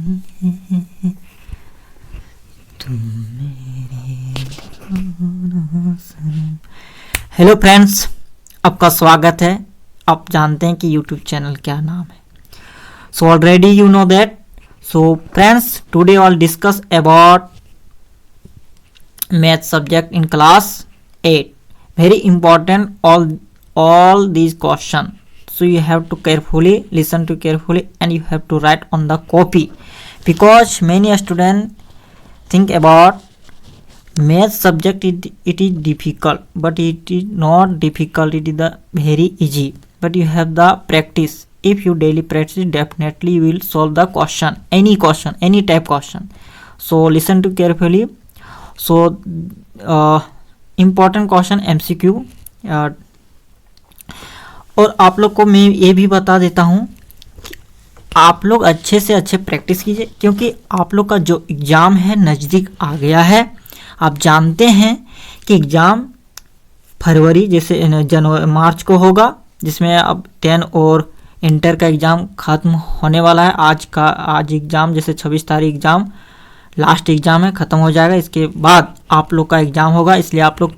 Hello friends, आपका स्वागत है। आप जानते हैं कि यूट्यूब चैनल क्या नाम है। So already you know that. So friends, today all discuss about math subject in class 8. Very important, all these questions. So you have to carefully listen to carefully and you have to write on the copy, because many students think about math subject it is difficult, but it is not difficult, it is the very easy, but you have the practice. If you daily practice, definitely you will solve the question, any type question. So listen to carefully. So important question MCQ. और आप लोग को मैं ये भी बता देता हूँ कि आप लोग अच्छे से अच्छे प्रैक्टिस कीजिए, क्योंकि आप लोग का जो एग्ज़ाम है नज़दीक आ गया है। आप जानते हैं कि एग्ज़ाम फरवरी जैसे जनवरी मार्च को होगा, जिसमें अब 10 और इंटर का एग्ज़ाम ख़त्म होने वाला है। आज एग्ज़ाम जैसे 26 तारीख एग्ज़ाम लास्ट एग्ज़ाम है, ख़त्म हो जाएगा। इसके बाद आप लोग का एग्ज़ाम होगा, इसलिए आप लोग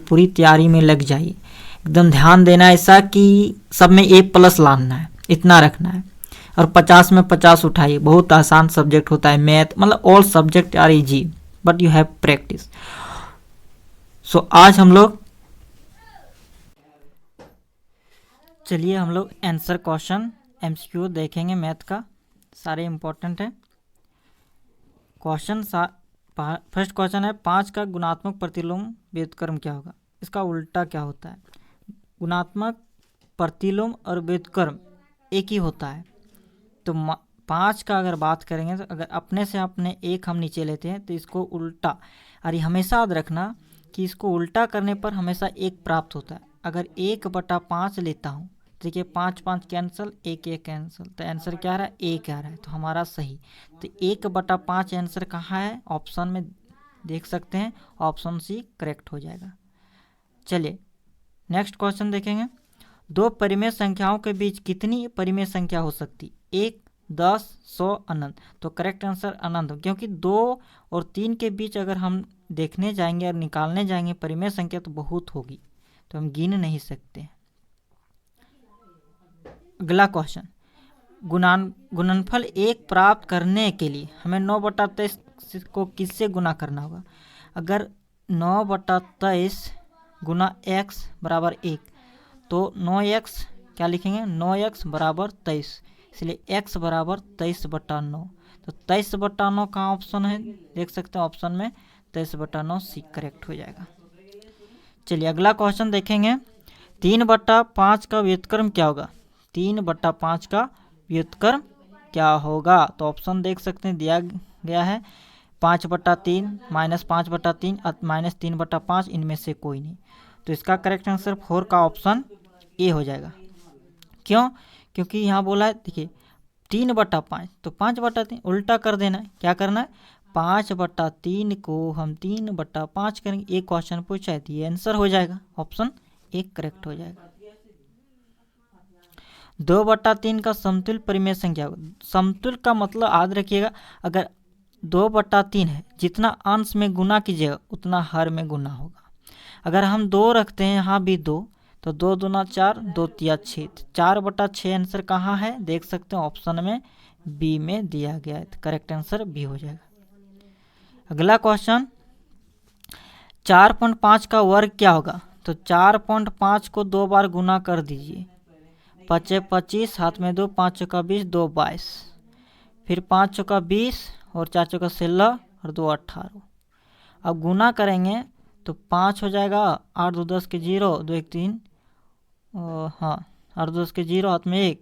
पूरी तैयारी में लग जाइए। एकदम ध्यान देना ऐसा कि सब में A+ लाना है, इतना रखना है। और 50 में 50 उठाइए। बहुत आसान सब्जेक्ट होता है मैथ, मतलब all subject are easy, but you have practice. So आज हम लोग चलिए हम लोग आंसर क्वेश्चन MCQ देखेंगे। मैथ का सारे इम्पोर्टेंट है क्वेश्चन। फर्स्ट क्वेश्चन है, 5 का गुणात्मक प्रतिलोम व्युत्क्रम क्या होगा? इसका उल्टा क्या होता है? गुणात्मक प्रतिलोम और व्युत्क्रम एक ही होता है। तो 5 का अगर बात करेंगे तो अगर अपने से अपने एक हम नीचे लेते हैं तो इसको उल्टा, और ये हमेशा याद रखना कि इसको उल्टा करने पर हमेशा 1 प्राप्त होता है। अगर 1/5 लेता हूँ, देखिए 5 5 कैंसिल, 1 1 कैंसिल, तो आंसर क्या आ रहा है? 1 आ रहा है, तो हमारा सही। तो 1/5 आंसर कहाँ है? ऑप्शन में देख सकते हैं, ऑप्शन सी करेक्ट हो जाएगा। चलिए नेक्स्ट क्वेश्चन देखेंगे। 2 परिमेय संख्याओं के बीच कितनी परिमेय संख्या हो सकती? 1, 10, 100, अनंत। तो करेक्ट आंसर अनंत, क्योंकि 2 और 3 के बीच अगर हम देखने जाएंगे और निकालने जाएंगे परिमेय संख्या तो बहुत होगी, तो हम गिन नहीं सकते। अगला क्वेश्चन, गुणनफल 1 प्राप्त करने के लिए हमें 9/23 को किससे गुना करना होगा? अगर 9/23 गुना x बराबर 1, तो 9x क्या लिखेंगे? 9x बराबर 23, इसलिए x बराबर 23/9। तो 23/9 कहाँ ऑप्शन है? देख सकते हैं ऑप्शन में 23/9 सी करेक्ट हो जाएगा। चलिए अगला क्वेश्चन देखेंगे। 3/5 का व्युत्क्रम क्या होगा? 3/5 का व्युत्क्रम क्या होगा? तो ऑप्शन देख सकते हैं दिया गया है 5/3, -5/3, -3/5, इनमें से कोई नहीं। तो इसका करेक्ट आंसर 4 का ऑप्शन ए हो जाएगा। क्यों? क्योंकि यहाँ बोला है, देखिए 3/5, तो 5/3 उल्टा कर देना है। क्या करना है? 5/3 को हम 3/5 करेंगे। एक क्वेश्चन पूछा है तो ये आंसर हो जाएगा, ऑप्शन ए करेक्ट हो जाएगा। 2/3 का समतुल्य परिमेय संख्या। समतुल्य का मतलब याद रखिएगा, अगर 2/3 है, जितना अंश में गुना कीजिएगा उतना हर में गुना होगा। अगर हम 2 रखते हैं, यहाँ भी 2, तो 2 दूना 4, 2 तिया 6, 4/6 आंसर कहाँ है? देख सकते हैं ऑप्शन में बी में दिया गया है, तो करेक्ट आंसर बी हो जाएगा। अगला क्वेश्चन, 4.5 का वर्ग क्या होगा? तो 4.5 को 2 बार गुना कर दीजिए। 5 25, हाथ में 2, 5 चौका 20, 2 22, फिर 5 चौका 20 और 4 चौका 16 और 2 18। अब गुना करेंगे तो 5 हो जाएगा, 8 2 10 के 0, 2 1 3, हाँ 8 2 10 के 0, हाथ में 1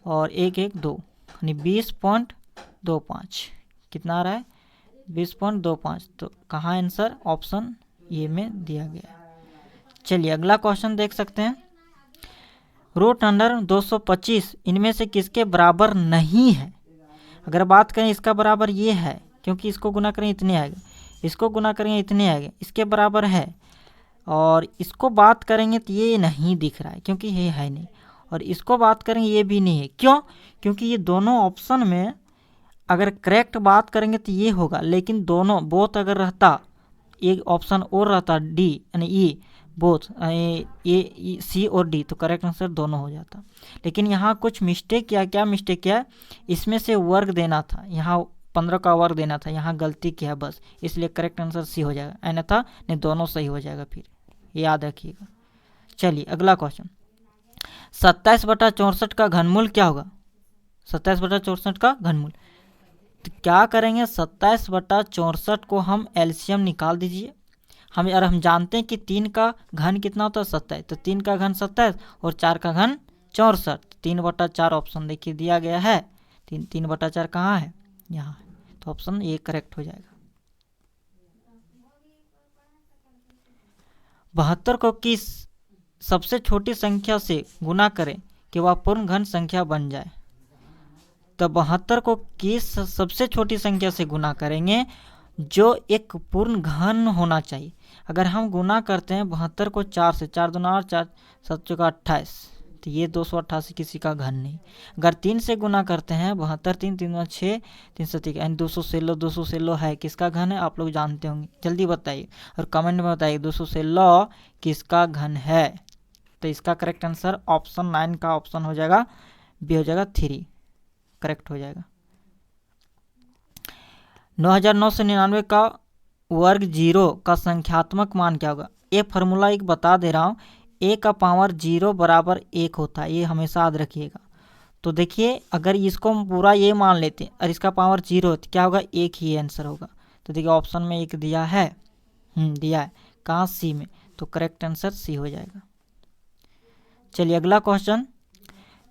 और 1 1 2, यानी 20.25। कितना आ रहा है? 20.25। तो कहाँ आंसर? ऑप्शन ए में दिया गया है। चलिए अगला क्वेश्चन देख सकते हैं। √225 इनमें से किसके बराबर नहीं है? अगर बात करें इसका बराबर ये है, क्योंकि इसको गुना करें इतने आएगा, इसको गुना करेंगे इतने आएंगे, इसके बराबर है। और इसको बात करेंगे तो ये नहीं दिख रहा है, क्योंकि ये है नहीं। और इसको बात करेंगे ये भी नहीं है। क्यों? क्योंकि ये दोनों ऑप्शन में अगर करेक्ट बात करेंगे तो ये होगा, लेकिन दोनों बोथ अगर रहता, एक ऑप्शन और रहता डी यानी ई, बोथ ए सी और डी, तो करेक्ट आंसर दोनों हो जाता। लेकिन यहाँ कुछ मिस्टेक किया। क्या मिस्टेक किया? इसमें से वर्ग देना था, यहाँ 15 का वर्ग देना था, यहाँ गलती किया बस, इसलिए करेक्ट आंसर सी हो जाएगा, अन्यथा नहीं दोनों सही हो जाएगा, फिर याद रखिएगा। चलिए अगला क्वेश्चन, 27/64 का घनमूल क्या होगा? 27/64 का घनमूल, तो क्या करेंगे? 27/64 को हम एलसीएम निकाल दीजिए। हम जानते हैं कि 3 का घन कितना होता है? 27, तो 3 का घन 27 और 4 का घन 64, 3/4 ऑप्शन देखिए दिया गया है। 3/4 कहाँ है? यहाँ है, तो ऑप्शन ए करेक्ट हो जाएगा। 72 को किस सबसे छोटी संख्या से गुना करें कि वह पूर्ण घन संख्या बन जाए? तो 72 को किस सबसे छोटी संख्या से गुना करेंगे जो एक पूर्ण घन होना चाहिए? अगर हम गुना करते हैं 72 को 4 से, 4 दूना 8, 4 7 चौका 28, तो ये 288 किसी का घन नहीं। अगर 3 से गुना करते हैं 72, 3 3 दूना 6, 3 यानी 216 है, किसका घन है? आप लोग जानते होंगे, जल्दी बताइए और कमेंट में बताइए 216 किसका घन है। तो इसका करेक्ट आंसर ऑप्शन 9 का ऑप्शन हो जाएगा, बी हो जाएगा 3, करेक्ट हो जाएगा। 9999 का वर्ग 0 का संख्यात्मक मान क्या होगा? ये फार्मूला एक बता दे रहा हूँ, a का पावर 0 बराबर 1 होता है, ये हमेशा याद रखिएगा। तो देखिए अगर इसको हम पूरा ये मान लेते हैं और इसका पावर 0 तो क्या होगा? 1 ही आंसर होगा। तो देखिए ऑप्शन में 1 दिया है, दिया है कहाँ? सी में, तो करेक्ट आंसर सी हो जाएगा। चलिए अगला क्वेश्चन,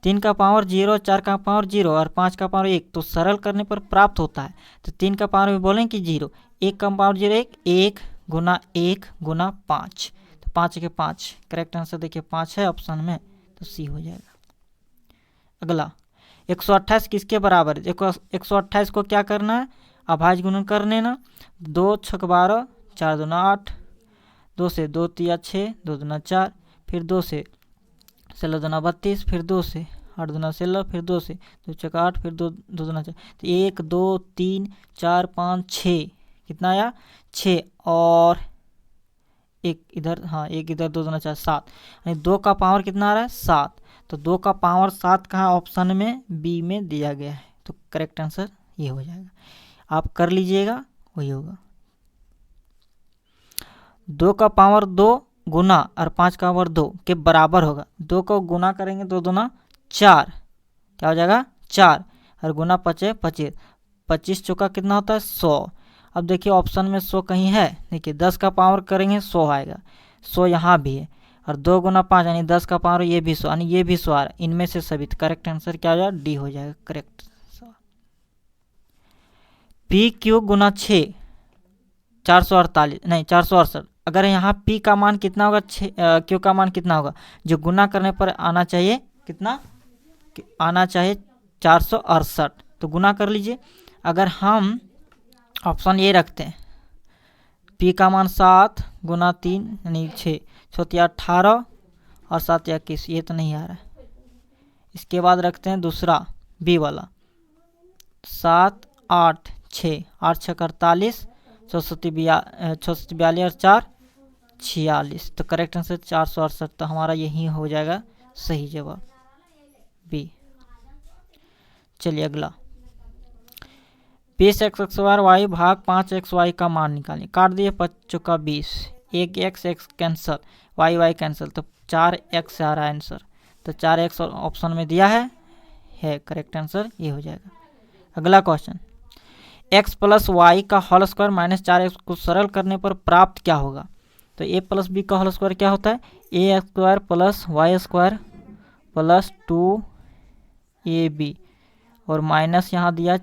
3 का पावर 0, 4 का पावर 0 और 5 का पावर 1, तो सरल करने पर प्राप्त होता है। तो 3 का पावर भी बोलें कि 0, 1 का पावर 0, 1 गुना 1 गुना 5, तो 5 के 5, करेक्ट आंसर देखिए 5 है ऑप्शन में, तो सी हो जाएगा। अगला 128 किसके बराबर है? देखो 128 को क्या करना है? अभाज्य गुणन कर लेना, 2 छक 12, 4 दूना 8, 2 से 2 तिया 6, 2 दूना 4, फिर 2 से 16 दूना 32, फिर 2 से 8 दूना 16, फिर 2 से 2 चौका 8, फिर 2 दूना 4, तो 1 2 3 4 5 6, कितना आया? 6 और एक इधर, हाँ एक इधर, 2 दूना 4 7, यानी 2 का पावर कितना आ रहा है? 7, तो 2 का पावर 7 कहाँ? ऑप्शन में बी में दिया गया है, तो करेक्ट आंसर ये हो जाएगा। आप कर लीजिएगा, वही होगा। 2 का पावर 2 गुना और 5 का पावर 2 के बराबर होगा। 2 को गुना करेंगे 2 दूना 4, क्या हो जाएगा? 4, और गुना 5 25, 25 चौका कितना होता है? 100। अब देखिए ऑप्शन में 100 कहीं है? देखिए 10 का पावर करेंगे 100 आएगा, 100 यहाँ भी है, और 2 गुना 5 यानी 10 का पावर ये भी 100, यानी ये भी 100 आ रहा है, इनमें से सभी, तो करेक्ट आंसर क्या हो जाएगा? डी हो जाएगा करेक्ट। पी क्यू गुना 6 448, नहीं 468, अगर यहाँ P का मान कितना होगा? Q का मान कितना होगा? जो गुना करने पर आना चाहिए कितना? आना चाहिए 468, तो गुना कर लीजिए। अगर हम ऑप्शन ए रखते हैं, P का मान 7 गुना 3 यानी 6, 6 18 और 7 21, ये तो नहीं आ रहा है। इसके बाद रखते हैं दूसरा बी वाला, 7 8 6, 8 6 48, 642 और 4 46, तो करेक्ट आंसर 468, तो हमारा यही हो जाएगा सही जवाब बी। चलिए अगला, 20x² भाग 5xy का मान निकालें। काट दिए 5 चौका 20, 1 x कैंसल, y कैंसल, तो 4x आ रहा है आंसर, तो 4x ऑप्शन में दिया है करेक्ट आंसर ये हो जाएगा। अगला क्वेश्चन, x प्लस वाई का होल स्क्वायर माइनस 4x को सरल करने पर प्राप्त क्या होगा? तो a प्लस बी का होल स्क्वायर क्या होता है? A square plus Y square plus 2ab, और माइनस यहाँ दिया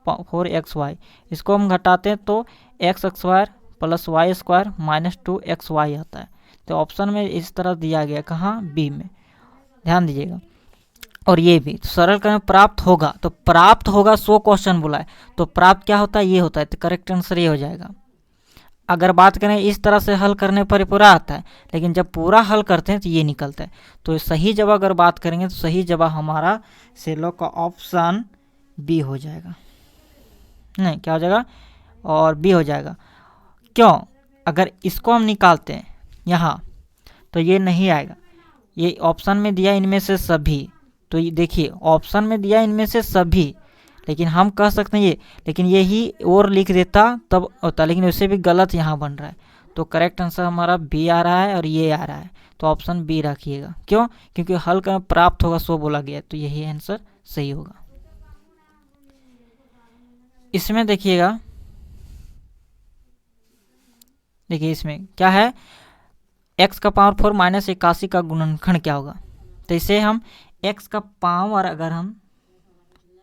4xy, इसको हम घटाते हैं तो x square plus Y square minus 2xy आता है। तो ऑप्शन में इस तरह दिया गया, कहाँ? बी में, ध्यान दीजिएगा। और ये भी तो सरल करने प्राप्त होगा, तो प्राप्त होगा 100 क्वेश्चन बोला है, तो प्राप्त क्या होता है? ये होता है, तो करेक्ट आंसर ये हो जाएगा। अगर बात करें इस तरह से हल करने पर पूरा आता है, लेकिन जब पूरा हल करते हैं तो ये निकलता है। तो सही जवाब अगर बात करेंगे तो सही जवाब हमारा सेलो का ऑप्शन बी हो जाएगा। नहीं, क्या हो जाएगा, और बी हो जाएगा। क्यों? अगर इसको हम निकालते हैं यहाँ तो ये नहीं आएगा। ये ऑप्शन में दिया इनमें से सभी, तो ये देखिए ऑप्शन में दिया इनमें से सभी, लेकिन हम कह सकते हैं ये, लेकिन यही और लिख देता तब होता, लेकिन उससे भी गलत यहाँ बन रहा है। तो करेक्ट आंसर हमारा बी आ रहा है और ये आ रहा है, तो ऑप्शन बी रखिएगा। क्यों? क्योंकि हल का प्राप्त होगा सो बोला गया, तो यही आंसर सही होगा। इसमें देखिएगा, देखिए इसमें क्या है, x का पावर 4 माइनस 81 का गुणनखंड क्या होगा। तो इसे हम x का पावर, अगर हम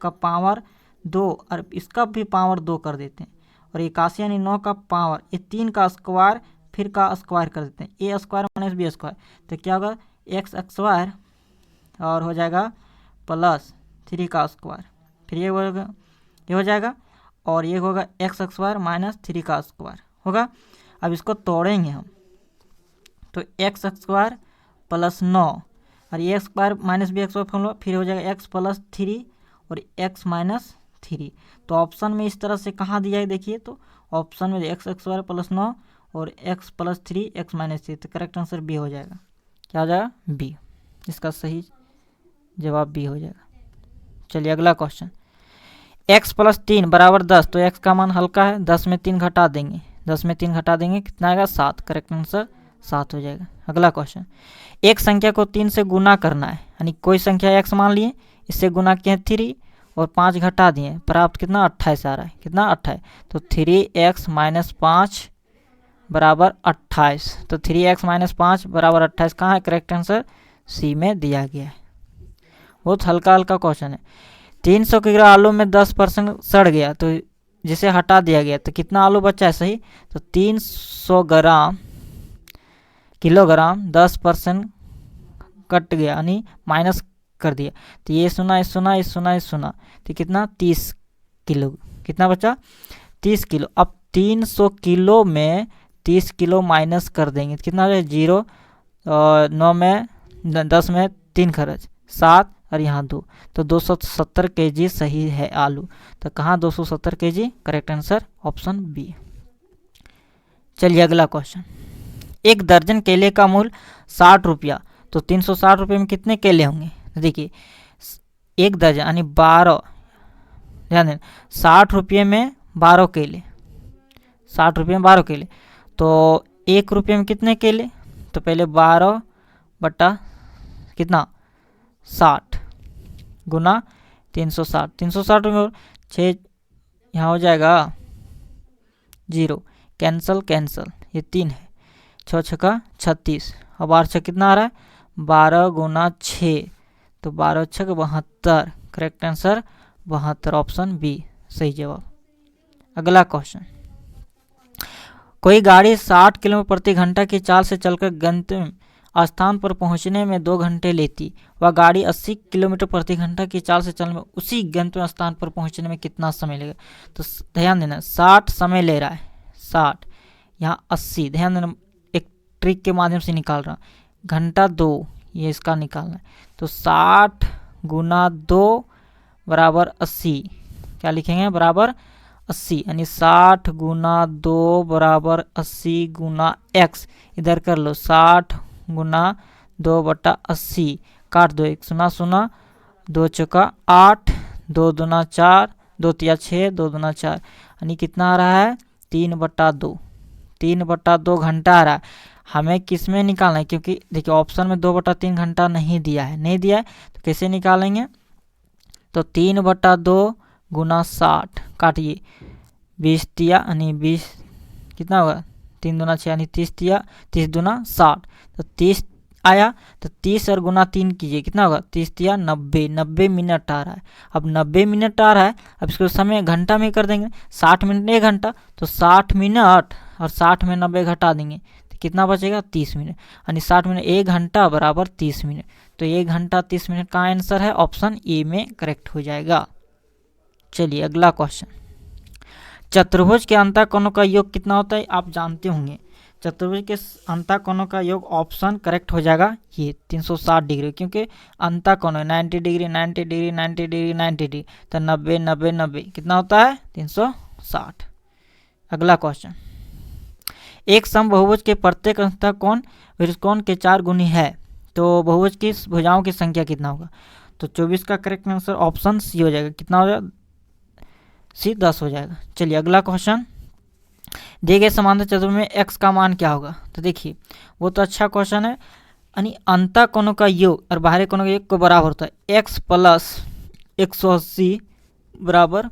का पावर 2 और इसका भी पावर 2 कर देते हैं, और 81 यानी 9 का पावर, ये 3 का स्क्वायर फिर का स्क्वायर कर देते हैं, ए स्क्वायर माइनस बी स्क्वायर, तो क्या होगा, एक्स स्क्वायर और हो जाएगा प्लस 3 का स्क्वायर, फिर ये हो जाएगा, और ये होगा एक्स स्क्वायर माइनस 3 का स्क्वायर होगा। अब इसको तोड़ेंगे हम, तो एक्स स्क्वायर प्लस 9 और ए स्क्वायर माइनस बी स्क्वायर, फिर हो जाएगा एक्स प्लस 3 और एक्स माइनस 3। तो ऑप्शन में इस तरह से कहाँ दिया है, देखिए तो ऑप्शन में एक्स स्क्वायर प्लस 9 और एक्स प्लस 3 एक्स माइनस 3, तो करेक्ट आंसर बी हो जाएगा। क्या हो जाएगा, बी। इसका सही जवाब बी हो जाएगा। चलिए अगला क्वेश्चन, x प्लस 3 बराबर 10, तो x का मान हल्का है, 10 में 3 घटा देंगे, 10 में 3 घटा देंगे कितना आएगा, 7। करेक्ट आंसर 7 हो जाएगा। अगला क्वेश्चन, एक संख्या को 3 से गुना करना है, यानी कोई संख्या x मान लिए, इससे गुना किए 3 और 5 घटा दिए, प्राप्त कितना 28 आ रहा है, कितना 28, तो 3x माइनस 5 बराबर 28, तो 3x माइनस 5 बराबर 28 कहाँ है, करेक्ट आंसर सी में दिया गया है। बहुत हल्का हल्का क्वेश्चन है। 300 किलो आलू में 10% सड़ गया, तो जिसे हटा दिया गया, तो कितना आलू बचा है, सही, तो 300 किलोग्राम 10% कट गया, यानी माइनस कर दिया, तो ये सुना, ये सुना, ये सुना, ये सुना, तो कितना 30 किलो, कितना बचा 30 किलो। अब 300 किलो में 30 किलो माइनस कर देंगे, तो कितना है 0, 9 में 10 में 3 खर्च 7 और यहाँ 2, तो 270 kg सही है आलू। तो कहाँ 270 kg, correct answer option B. चलिए अगला क्वेश्चन, एक दर्जन केले का मूल्य 60 रुपया, तो 360 रुपये में कितने केले होंगे। देखिए एक दर्जन यानी 12, ध्यान देना 60 रुपये में 12 केले, 60 रुपये में 12 केले, तो 1 रुपये में कितने केले, तो पहले 12 बटा कितना 60 गुना 360, 360 रुपये 6, यहाँ हो जाएगा 0, कैंसल कैंसल, ये 3 है, 6 छक्का 36, और 12 छक्का कितना आ रहा है 12 गुना 6, तो 12 छक्का 72, करेक्ट आंसर 72, ऑप्शन बी सही जवाब। अगला क्वेश्चन, कोई गाड़ी 60 किलोमीटर प्रति घंटा की चाल से चलकर गंतव्य स्थान पर पहुंचने में 2 घंटे लेती, वह गाड़ी 80 किलोमीटर प्रति घंटा की चाल से चलने में उसी गंतव्य स्थान पर पहुंचने में कितना समय लगेगा। तो ध्यान देना 60 समय ले रहा है, 60 यहाँ 80, ध्यान देना एक ट्रिक के माध्यम से निकाल रहा, घंटा 2 ये इसका निकालना है, तो 60 गुना 2 बराबर 80, क्या लिखेंगे बराबर 80, यानी 60 गुना 2 बराबर 80 गुना x, इधर कर लो 60 गुना 2 बटा 80, काट दो, 1 सुना सुना, 2 चौका 8, 2 दूना 4, 2 तिया 6, 2 दूना 4, यानी कितना आ रहा है 3 बटा 2, 3 बटा 2 घंटा आ रहा है। हमें किस में निकालना है, क्योंकि देखिए ऑप्शन में 2 बटा 3 घंटा नहीं दिया है, नहीं दिया है, तो कैसे निकालेंगे, तो 3 बटा 2 गुना 60, काटिए 20 तिया यानी 20 कितना होगा 3 दूना 6 यानी 30 तिया, 30 दूना 60, तो 30 आया, तो 30 और गुना 3 कीजिए कितना होगा 30 तिया 90, 90 मिनट आ रहा है। अब 90 मिनट आ रहा है, अब इसको समय घंटा में कर देंगे, 60 मिनट 1 घंटा, तो 60 मिनट और 60 में 90 घटा देंगे, तो कितना बचेगा 30 मिनट, यानी 60 मिनट 1 घंटा बराबर 30 मिनट, तो 1 घंटा 30 मिनट का आंसर है ऑप्शन ए में करेक्ट हो जाएगा। चलिए अगला क्वेश्चन, चतुर्भुज के अंतःकोणों का योग कितना होता है, आप जानते होंगे, चतुर्भुज के अंतःकोणों का योग ऑप्शन करेक्ट हो जाएगा ये 360 डिग्री, क्योंकि अंतःकोण है 90 डिग्री 90 डिग्री 90 डिग्री 90 डिग्री, तो 90 90 90 कितना होता है 360। अगला क्वेश्चन, एक समबहुभुज के प्रत्येक अंतःकोण विरुष्कोण के 4 गुनी है, तो बहुभुज की भुजाओं की संख्या कितना होगा? तो 24 का करेक्ट आंसर ऑप्शन सी हो जाएगा। कितना हो जाएगा? सी 10 हो जाएगा। चलिए अगला क्वेश्चन, दिए गए समांतर चतुर्भुज में x का मान क्या होगा? तो देखिए वो तो अच्छा क्वेश्चन है, यानी अंतःकोणों का योग और बाहरी कोणों का योग को बराबर होता है। x प्लस 180 बराबर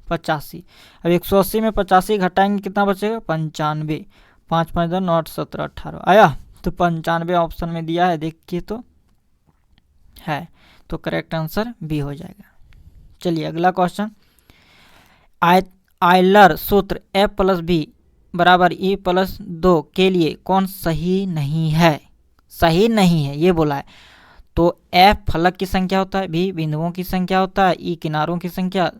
85। अब 180 में 85 घटाएंगे कितना बचेगा? 95। 5 5 2 9 17 18 आया, तो 95 ऑप्शन में दिया है, देखिए तो है, तो करेक्ट आंसर बी हो जाएगा। चलिए अगला क्वेश्चन, आयलर सूत्र ए प्लस बी बराबर ई प्लस 2 के लिए कौन सही नहीं है? सही नहीं है ये बोला है, तो एफ फलक की संख्या होता है, बी बिंदुओं की संख्या होता है, ई किनारों की संख्या,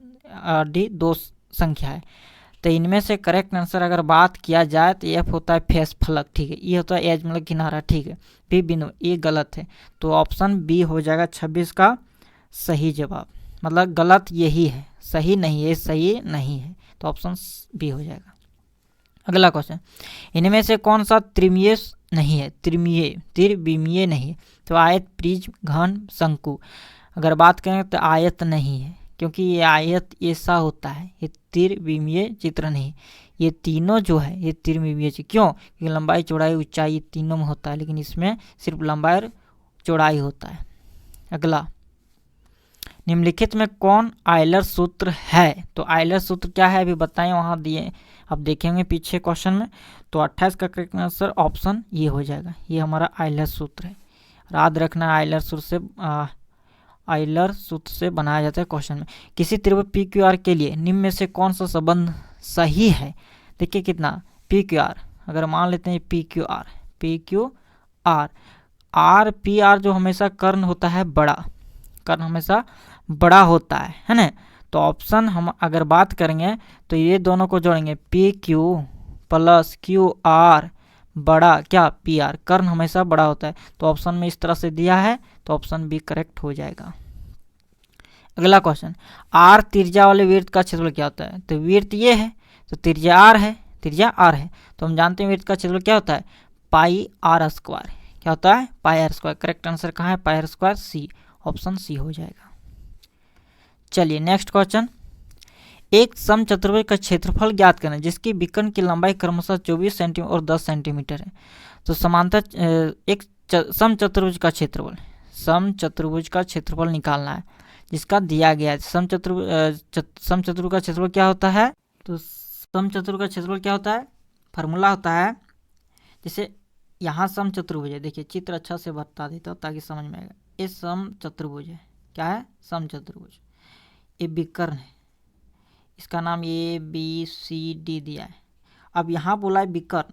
डी 2 संख्या है। तो इनमें से करेक्ट आंसर अगर बात किया जाए तो एफ होता है फेस फलक, ठीक है, ये होता है एज मतलब किनारा, ठीक है, बी बिंदु, ये गलत है, तो ऑप्शन बी हो जाएगा 26 का सही जवाब। मतलब गलत यही है, सही नहीं है, सही नहीं है, तो ऑप्शन बी हो जाएगा। अगला क्वेश्चन, इनमें से कौन सा त्रिमीय नहीं है? त्रिविमीय नहीं है, तो आयत प्रिज्म घन शंकु। अगर बात करें तो आयत नहीं है, क्योंकि ये आयत ऐसा होता है, ये त्रिविमीय चित्र नहीं, ये तीनों जो है ये त्रिविमीय चित्र। क्यों? क्योंकि लंबाई चौड़ाई ऊंचाई तीनों में होता है, लेकिन इसमें सिर्फ लंबाई और चौड़ाई होता है। अगला, निम्नलिखित में कौन आयलर सूत्र है? तो आयलर सूत्र क्या है अभी बताएं, वहां दिए, अब देखेंगे पीछे क्वेश्चन में। तो 28 का करेक्ट आंसर ऑप्शन ये हो जाएगा, ये हमारा आयलर सूत्र है। याद रखना आयलर सूत्र से बनाया जाता है क्वेश्चन में। किसी त्रिभुज पी क्यू आर के लिए निम्न में से कौन सा संबंध सही है? देखिए कितना पी क्यू आर, अगर मान लेते हैं P Q R R P R जो हमेशा कर्ण होता है बड़ा, कर्ण हमेशा बड़ा होता है ना, तो ऑप्शन हम अगर बात करेंगे तो ये दोनों को जोड़ेंगे, P Q plus Q R बड़ा क्या पी आर, कर्ण हमेशा बड़ा होता है, तो ऑप्शन में इस तरह से दिया है, तो ऑप्शन बी करेक्ट हो जाएगा। अगला क्वेश्चन, आर त्रिज्या वाले वृत्त का क्षेत्रफल क्या होता है? तो वृत्त ये है, तो त्रिज्या आर है, तो हम जानते हैं वृत्त का क्षेत्रफल क्या होता है? Pi R square. क्या होता है? Pi R square. Correct answer कहाँ है? Pi R square C, option C हो जाएगा। चलिए नेक्स्ट क्वेश्चन, एक समचतुर्भुज का क्षेत्रफल ज्ञात करना जिसकी विकर्ण की लंबाई क्रमशः 24 सेंटीमीटर और 10 सेंटीमीटर है। तो समांतर एक समचतुर्भुज का क्षेत्रफल निकालना है जिसका दिया गया है। समचतुर्भुज का क्षेत्रफल क्या होता है? तो समचतुर्भुज का क्षेत्रफल क्या होता है? फार्मूला होता है, जैसे यहाँ समचतुर्भुज है, देखिए चित्र अच्छा से बता देता हूँ ताकि समझ में आएगा। ये समचतुर्भुज है, क्या है? समचतुर्भुज। ये विकर्ण है, इसका नाम ए बी सी डी दिया है। अब यहाँ बोला है विकर्ण,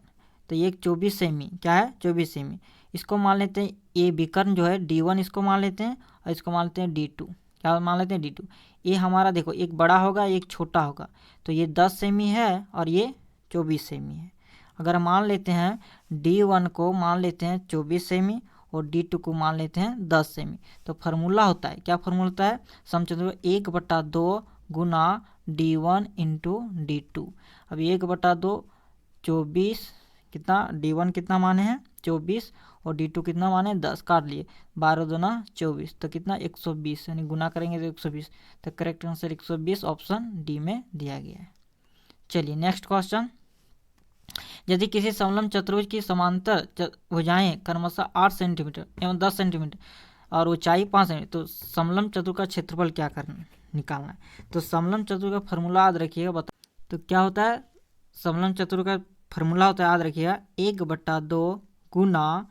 तो ये 24 सेमी, क्या है? 24 सेमी। इसको मान लेते हैं ये विकर्ण जो है D1, इसको मान लेते हैं, और इसको मान लेते हैं D2। क्या मान लेते हैं? D2। ये हमारा देखो एक बड़ा होगा एक छोटा होगा, तो ये 10 सेमी है और ये 24 सेमी है। अगर मान लेते हैं D1 को मान लेते हैं 24 सेमी और D2 को मान लेते हैं 10 सेमी, तो फार्मूला होता है, क्या फार्मूला होता है? समचतुर्भुज 1/2 गुना D1 इंटू D2। अब 1/2 24, कितना D1 कितना माने हैं? 24, और D2 कितना माने? 10, काट लिए, 12 दूना 24, तो कितना 120, यानी गुना करेंगे तो 120, तो करेक्ट आंसर 120 ऑप्शन डी में दिया गया है। चलिए नेक्स्ट क्वेश्चन, यदि किसी समलंब चतुर्भुज की समांतर भुजाएं क्रमशः 8 सेंटीमीटर एवं 10 सेंटीमीटर और ऊंचाई 5 सेंटीमीटर, तो समलंब चतुर्भुज का क्षेत्रफल क्या करना निकालना है? तो समलंब चतुर्भुज का फॉर्मूला याद रखिएगा, बता। तो क्या होता है समलंब चतुर्भुज का फॉर्मूला? होता है, याद रखिएगा, 1/2 गुना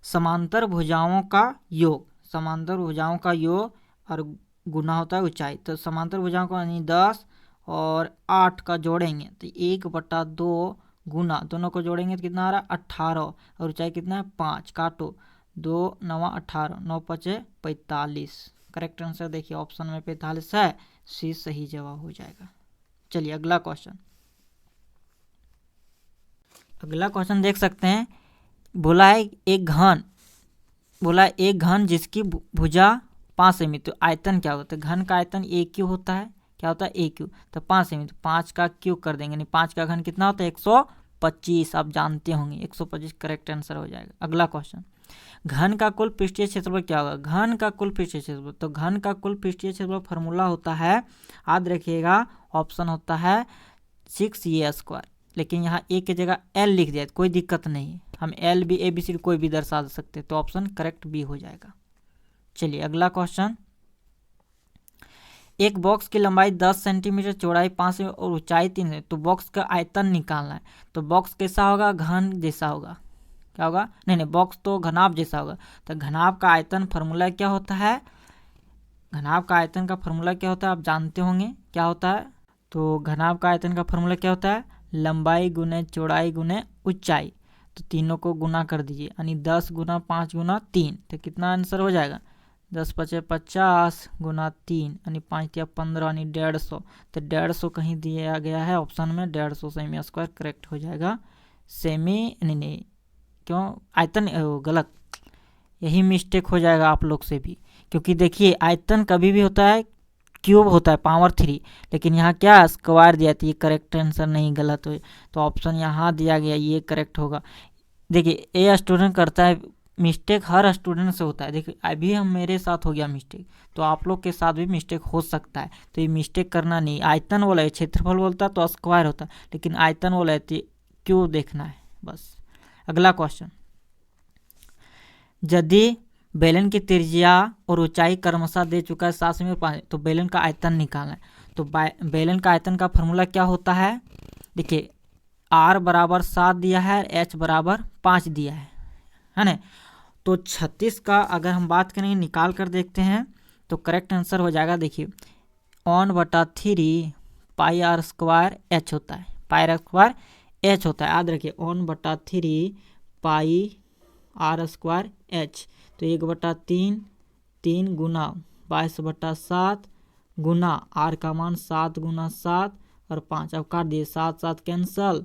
समांतर भुजाओं का योग, समांतर भुजाओं का योग और गुना होता है ऊंचाई। तो समांतर भुजाओं को यानी 10 और 8 का जोड़ेंगे तो 1/2 गुना, दोनों को जोड़ेंगे तो कितना आ रहा है? 18, और ऊंचाई कितना है? 5, काटो, 2 9 18, 9 5 45। करेक्ट आंसर देखिए ऑप्शन में 45 है, सी सही जवाब हो जाएगा। चलिए अगला क्वेश्चन, अगला क्वेश्चन देख सकते हैं। बोला है एक घन जिसकी भुजा 5 सेमी, तो आयतन क्या होता है? घन का आयतन ए क्यू होता है। क्या होता है? ए क्यू। तो 5 सेमी, तो 5 का क्यू कर देंगे, नहीं 5 का घन कितना होता है? 125। आप जानते होंगे 125 करेक्ट आंसर हो जाएगा। अगला क्वेश्चन, घन का कुल पृष्ठीय क्षेत्रफल क्या होगा? घन का कुल पृष्ठीय क्षेत्रफल, तो घन का कुल पृष्ठीय क्षेत्रफल फॉर्मूला होता है, याद रखिएगा, ऑप्शन होता है 6a²। लेकिन यहाँ ए की जगह एल लिख दिया तो कोई दिक्कत नहीं, हम एल भी ABC कोई भी दर्शा सकते, तो ऑप्शन करेक्ट बी हो जाएगा। चलिए अगला क्वेश्चन, एक बॉक्स की लंबाई 10 सेंटीमीटर, चौड़ाई 5 और ऊंचाई 3 है, तो बॉक्स का आयतन निकालना है। तो बॉक्स कैसा होगा? घन जैसा होगा। क्या होगा? नहीं, बॉक्स तो घनाभ जैसा होगा। तो घनाभ का आयतन फॉर्मूला क्या होता है? घनाभ का आयतन का फॉर्मूला क्या होता है? आप जानते होंगे क्या होता है। तो घनाभ का आयतन का फॉर्मूला क्या होता है? लंबाई गुने चौड़ाई गुने ऊंचाई। तो तीनों को गुना कर दीजिए, यानी 10 गुना 5 गुना 3, तो कितना आंसर हो जाएगा? 10 पचे 50 गुना 3, यानी 5 या 15, यानी 150। तो 150 कहीं दिया गया है ऑप्शन में, 150 सेमी स्क्वायर करेक्ट हो जाएगा। सेमी नहीं, क्यों आयतन गलत, यही मिस्टेक हो जाएगा आप लोग से भी, क्योंकि देखिए आयतन कभी भी होता है क्यूब होता है पावर 3, लेकिन यहाँ क्या स्क्वायर दिया था, ये करेक्ट आंसर नहीं, गलत हो। तो ऑप्शन यहाँ दिया गया, ये करेक्ट होगा। देखिए ए स्टूडेंट करता है मिस्टेक, हर स्टूडेंट से होता है। देखिए अभी हम मेरे साथ हो गया मिस्टेक, तो आप लोग के साथ भी मिस्टेक हो सकता है। तो ये मिस्टेक करना नहीं। आयतन बोला है, क्षेत्रफल बोलता तो स्क्वायर होता, लेकिन आयतन बोला है तो क्यों देखना है बस। अगला क्वेश्चन, यदि बेलन की त्रिज्या और ऊंचाई क्रमशः दे चुका है 7 सेमी और 5, तो बेलन का आयतन निकालना है। तो बेलन का आयतन का फॉर्मूला क्या होता है? देखिए R बराबर 7 दिया है, H बराबर 5 दिया है ना। तो 36 का अगर हम बात करेंगे, निकाल कर देखते हैं, तो करेक्ट आंसर हो जाएगा। देखिए 1/3 पाई R स्क्वायर H होता है, पाई R स्क्वायर H होता है, याद रखिए 1/3 पाई R स्क्वायर H। तो 1/3 3 गुना 22/7 गुना R का मान 7 गुना 7 और 5, अब काट दिए 7 7 कैंसल,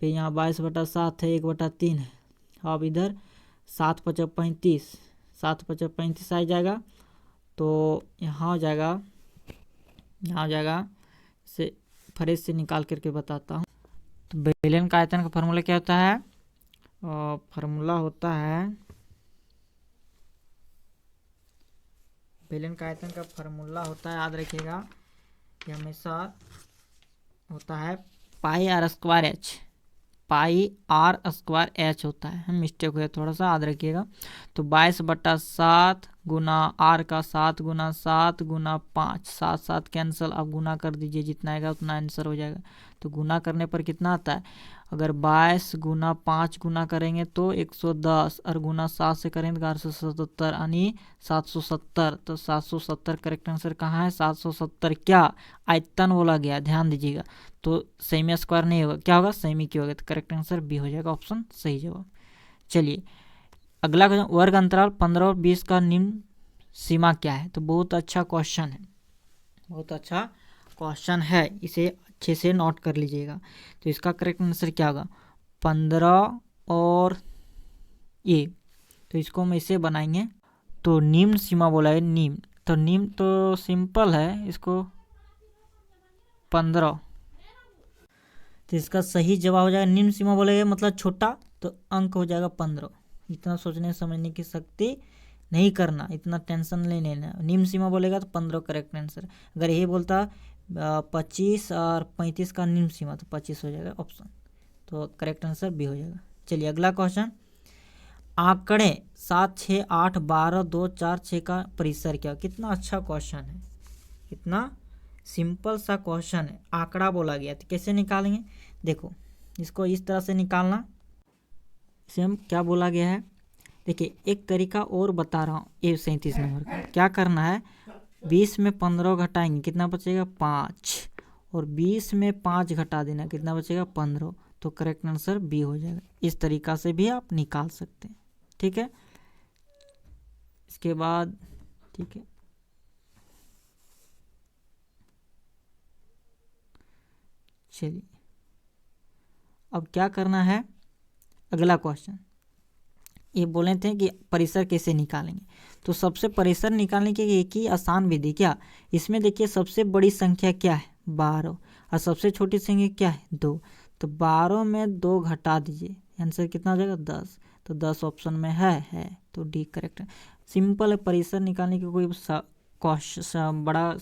फिर यहाँ 22/7 है, 1/3 है। अब इधर 7 पचे 35, 7 पचे 35 आ जाएगा। तो यहाँ हो जाएगा, से फ्रेश से निकाल करके बताता हूँ। तो बेलन का आयतन का फार्मूला क्या होता है? फार्मूला होता है, बेलन का आयतन का फार्मूला होता है, याद रखिएगा, ये हमेशा होता है पाई R स्क्वायर H, पाई R स्क्वायर H होता है। मिस्टेक हुआ थोड़ा सा, याद रखिएगा। तो 22/7 गुना R का 7 गुना 7 गुना 5, 7 7 कैंसल, अब गुना कर दीजिए, जितना आएगा उतना आंसर हो जाएगा। तो गुना करने पर कितना आता है? अगर 22 गुना 5 गुना करेंगे तो 110, और गुना 7 से करेंगे तो 877, यानी 770। तो 770 करेक्ट आंसर कहाँ है? 770 क्या आयतन बोला गया, ध्यान दीजिएगा। तो सेमी स्क्वायर नहीं होगा, क्या होगा? सेमी क्यों होगा? तो करेक्ट आंसर बी हो जाएगा, ऑप्शन सही जवाब। चलिए अगला क्वेश्चन, वर्ग अंतराल 15 और 20 का निम्न सीमा क्या है? तो बहुत अच्छा क्वेश्चन है, बहुत अच्छा क्वेश्चन है, इसे अच्छे से नोट कर लीजिएगा। तो इसका करेक्ट आंसर क्या होगा? 15 और ये, तो इसको हम इसे बनाएंगे। तो निम्न सीमा बोला है, निम्न, तो निम्न तो सिंपल है, इसको 15, तो इसका सही जवाब हो जाएगा। निम्न सीमा बोलेगा मतलब छोटा, तो अंक हो जाएगा 15। इतना सोचने समझने की शक्ति नहीं करना, इतना टेंशन नहीं लेना। निम्न सीमा बोलेगा तो 15 करेक्ट आंसर। अगर यही बोलता 25 और 35 का निम्न सीमा, तो 25 हो जाएगा ऑप्शन, तो करेक्ट आंसर बी हो जाएगा। चलिए अगला क्वेश्चन, आंकड़े 7 6 8 12 2 4 6 का परिसर क्या? कितना अच्छा क्वेश्चन है, कितना सिंपल सा क्वेश्चन है। आंकड़ा बोला गया तो कैसे निकालेंगे? देखो इसको इस तरह से निकालना, इसे हम क्या बोला गया है, देखिए एक तरीका और बता रहा हूँ। ये 37 नंबर का क्या करना है, 20 में 15 घटाएंगे, कितना बचेगा? 5, और 20 में 5 घटा देना, कितना बचेगा? 15। तो करेक्ट आंसर बी हो जाएगा। इस तरीका से भी आप निकाल सकते हैं, ठीक है। इसके बाद ठीक है, चलिए अब क्या करना है, अगला क्वेश्चन, ये बोले थे कि परिसर कैसे निकालेंगे। तो सबसे परिसर निकालने की एक ही आसान विधि, क्या इसमें देखिए सबसे बड़ी संख्या क्या है 12 और सबसे छोटी संख्या क्या है 2। तो 12 में 2 घटा दीजिए, आंसर कितना हो जाएगा 10। तो 10 ऑप्शन में है तो डी करेक्ट है। सिंपल है, परिसर निकालने की कोई बड़ा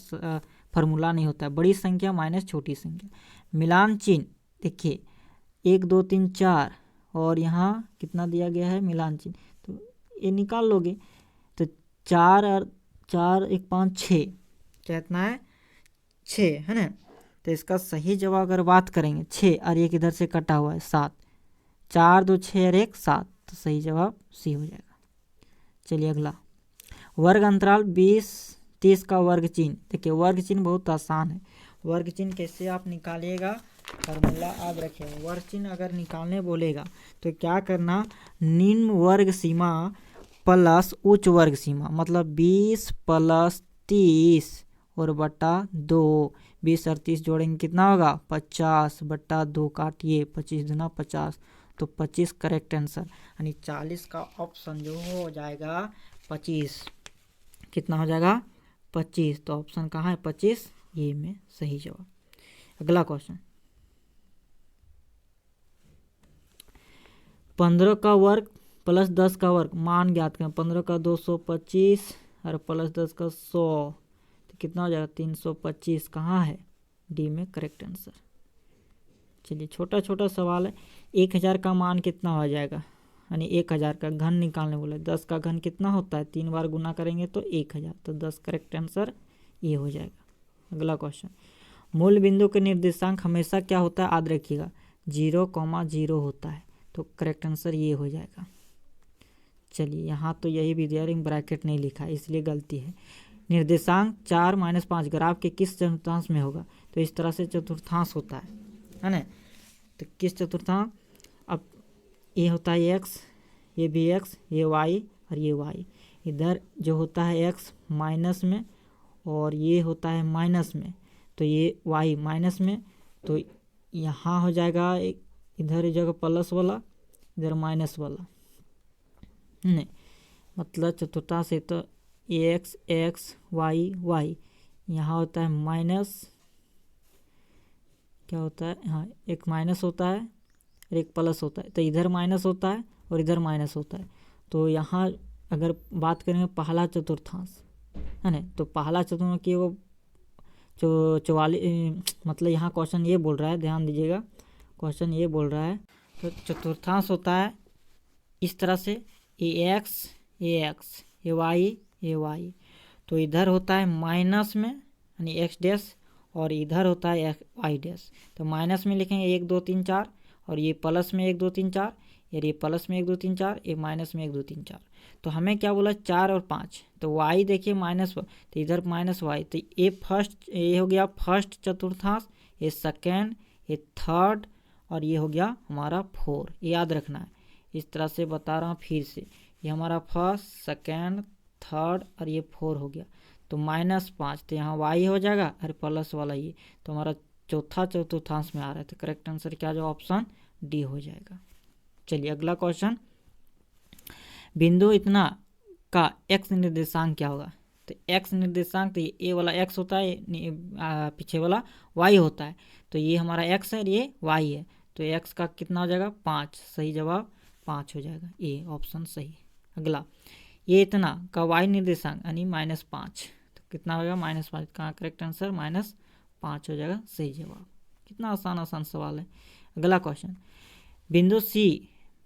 फार्मूला नहीं होता है। बड़ी संख्या माइनस छोटी संख्या, मिलान चिन्ह देखिए 1 2 3 4 और यहाँ कितना दिया गया है मिलान चिन्ह, तो ये निकाल लोगे। तो 4 और 4 1 5 6, कितना है 6 है ना। तो इसका सही जवाब अगर बात करेंगे 6 और एक इधर से कटा हुआ है 7, 4 2 6 और 1 7, तो सही जवाब सी हो जाएगा। चलिए अगला, वर्ग अंतराल 20 30 का वर्ग चिन्ह। देखिए वर्ग चिन्ह बहुत आसान है। वर्ग चिन्ह कैसे आप निकालिएगा, फार्मूला आप रखिएगा। वर्ग चिन्ह अगर निकालने बोलेगा तो क्या करना, निम्न वर्ग सीमा प्लस उच्च वर्ग सीमा, मतलब 20 प्लस 30 और बटा 2। 20 और 30 जोड़ेंगे कितना होगा 50 बटा 2, काटिए 25 दूना 50, तो 25 करेक्ट आंसर, यानी 40 का ऑप्शन जो हो जाएगा 25। कितना हो जाएगा 25, तो ऑप्शन कहाँ है 25, ये में सही जवाब। अगला क्वेश्चन, 15 का वर्ग प्लस 10 का वर्ग मान ज्ञात करें। 15 का 225 और प्लस 10 का 100, तो कितना हो जाएगा 325, कहाँ है डी में करेक्ट आंसर। चलिए छोटा छोटा सवाल है। 1000 का मान कितना हो जाएगा, यानी 1000 का घन निकालने बोले। 10 का घन कितना होता है, 3 बार गुना करेंगे तो 1000, तो 10 करेक्ट आंसर ये हो जाएगा। अगला क्वेश्चन, मूल बिंदु के निर्देशांक हमेशा क्या होता है, याद रखिएगा 0,0 होता है, तो करेक्ट आंसर ये हो जाएगा। चलिए यहाँ तो यही भी दिया लेकिन ब्रैकेट नहीं लिखा है इसलिए गलती है। निर्देशांक 4 - 5 ग्राफ के किस चतुर्थांश में होगा, तो इस तरह से चतुर्थांश होता है ना। तो किस चतुर्थांश, अब ये होता है x, ये भी x, ये y और ये y। इधर जो होता है x माइनस में और ये होता है माइनस में, तो ये y माइनस में, तो यहाँ हो जाएगा इधर जगह प्लस वाला, इधर माइनस वाला नहीं, मतलब चतुर्थांश है तो x x y y। यहाँ होता है माइनस, क्या होता है, हाँ एक माइनस होता है और एक प्लस होता है, तो इधर माइनस होता है और इधर माइनस होता है। तो यहाँ अगर बात करेंगे पहला चतुर्थांश है ना, तो पहला चतुर्थांश की वो 44, मतलब यहाँ क्वेश्चन ये बोल रहा है, ध्यान दीजिएगा क्वेश्चन ये बोल रहा है। तो चतुर्थांश होता है इस तरह से, ये x ये x, ये y, तो इधर होता है माइनस में यानी x डैश और इधर होता है y डैश। तो माइनस में लिखेंगे 1 2 3 4 और ये प्लस में 1 2 3 4, ये प्लस में 1 2 3 4, ये माइनस में 1 2 3 4। तो हमें क्या बोला 4 और 5, तो y देखिए माइनस, तो इधर माइनस y, तो ये हो गया फर्स्ट चतुर्थांश, ये सेकेंड, ये थर्ड और ये हो गया हमारा 4। ये याद रखना है, इस तरह से बता रहा हूँ फिर से। ये हमारा फर्स्ट सेकेंड थर्ड और ये 4 हो गया, तो -5, तो यहाँ y हो जाएगा और प्लस वाला ये, तो हमारा चौथा चतुर्थांश में आ रहा है, तो करेक्ट आंसर क्या जो ऑप्शन डी हो जाएगा। चलिए अगला क्वेश्चन, बिंदु इतना का x निर्देशांक क्या होगा, तो x निर्देशांक, तो ये वाला x होता है, पीछे वाला y होता है, तो ये हमारा x है और ये y है, तो x का कितना हो जाएगा 5, सही जवाब 5 हो जाएगा, ये ऑप्शन सही। अगला, ये इतना का y निर्देशांक यानी -5, तो कितना होगा -5, कहाँ करेक्ट आंसर -5 हो जाएगा, सही जवाब। कितना आसान सवाल है। अगला क्वेश्चन, बिंदु C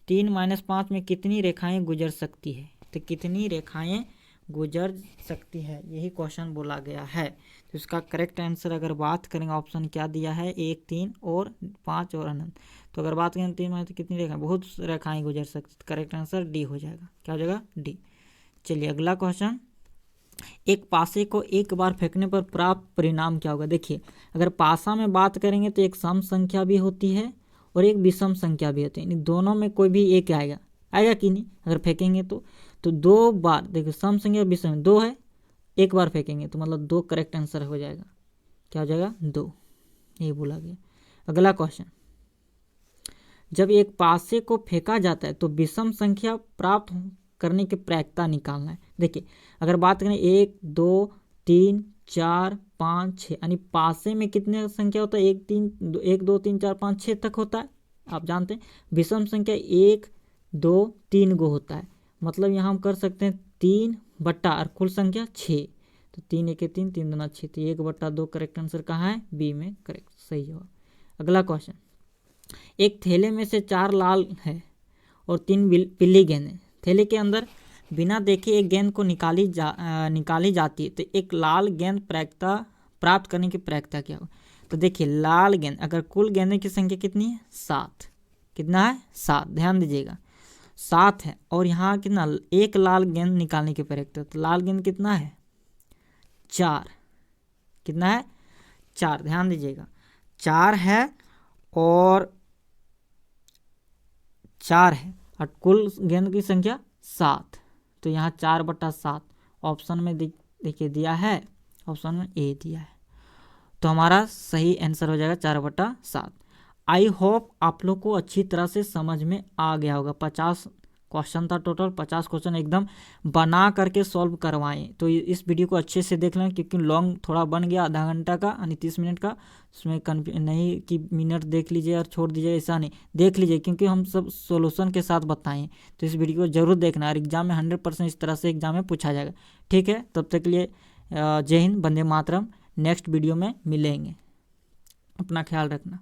3 - 5 में कितनी रेखाएं गुजर सकती है, तो कितनी रेखाएं गुजर सकती है, यही क्वेश्चन बोला गया है। तो इसका करेक्ट आंसर अगर बात करेंगे, ऑप्शन क्या दिया है 1 3 और 5 और अनंत। तो अगर बात करें 3 में तो कितनी रेखाएं, बहुत रेखाएं गुजर सकती, तो करेक्ट आंसर डी हो जाएगा, क्या हो जाएगा डी। चलिए अगला क्वेश्चन, एक पासे को एक बार फेंकने पर प्राप्त परिणाम क्या होगा। देखिए अगर पासा में बात करेंगे तो एक सम संख्या भी होती है और एक विषम संख्या भी होती है, यानी दोनों में कोई भी एक आएगा कि नहीं, अगर फेंकेंगे तो 2 बार, देखिए सम संख्या विषम 2 है, एक बार फेंकेंगे तो मतलब 2 करेक्ट आंसर हो जाएगा, क्या हो जाएगा 2, ये बोला गया। अगला क्वेश्चन, जब एक पासे को फेंका जाता है तो विषम संख्या प्राप्त करने की प्रायिकता निकालना है। देखिए अगर बात करें 1 2 3 4 5 6, यानी पासे में कितने संख्या होता है, 1 2 3 4 5 6 तक होता है। आप जानते हैं विषम संख्या 1 2 3 गो होता है, मतलब यहाँ हम कर सकते हैं 3 बट्टा और कुल संख्या 6, तो 3 1 3 3 2 6, तो 1/2 करेक्ट आंसर कहाँ है, बी में करेक्ट सही जवाब। अगला क्वेश्चन, एक थैले में से 4 लाल है और 3 पीली गेंद है। थैले के अंदर बिना देखे एक गेंद को निकाली जाती है, तो एक लाल गेंद प्राप्त करने की प्रायिकता क्या हो। तो देखिए लाल गेंद, अगर कुल गेंदों की संख्या कितनी है, 7, कितना है 7, ध्यान दीजिएगा 7 है, और यहाँ कितना, एक लाल गेंद निकालने की प्रायिकता, तो लाल गेंद कितना है 4, कितना है 4, ध्यान दीजिएगा 4 है और 4 है और कुल गेंद की संख्या 7, तो यहाँ 4/7 ऑप्शन में देखिए दिया है, ऑप्शन में ए दिया है, तो हमारा सही आंसर हो जाएगा 4/7। आई होप आप लोग को अच्छी तरह से समझ में आ गया होगा। 50 क्वेश्चन था टोटल, 50 क्वेश्चन एकदम बना करके सॉल्व करवाएं। तो इस वीडियो को अच्छे से देख लें, क्योंकि लॉन्ग थोड़ा बन गया, आधा घंटा का यानी 30 मिनट का, उसमें नहीं कि मिनट देख लीजिए और छोड़ दीजिए, ऐसा नहीं, देख लीजिए, क्योंकि हम सब सॉल्यूशन के साथ बताएं। तो इस वीडियो को जरूर देखना, और एग्जाम में 100% इस तरह से एग्जाम में पूछा जाएगा। ठीक है, तब तक के लिए जय हिंद, वंदे मातरम। नेक्स्ट वीडियो में मिलेंगे, अपना ख्याल रखना।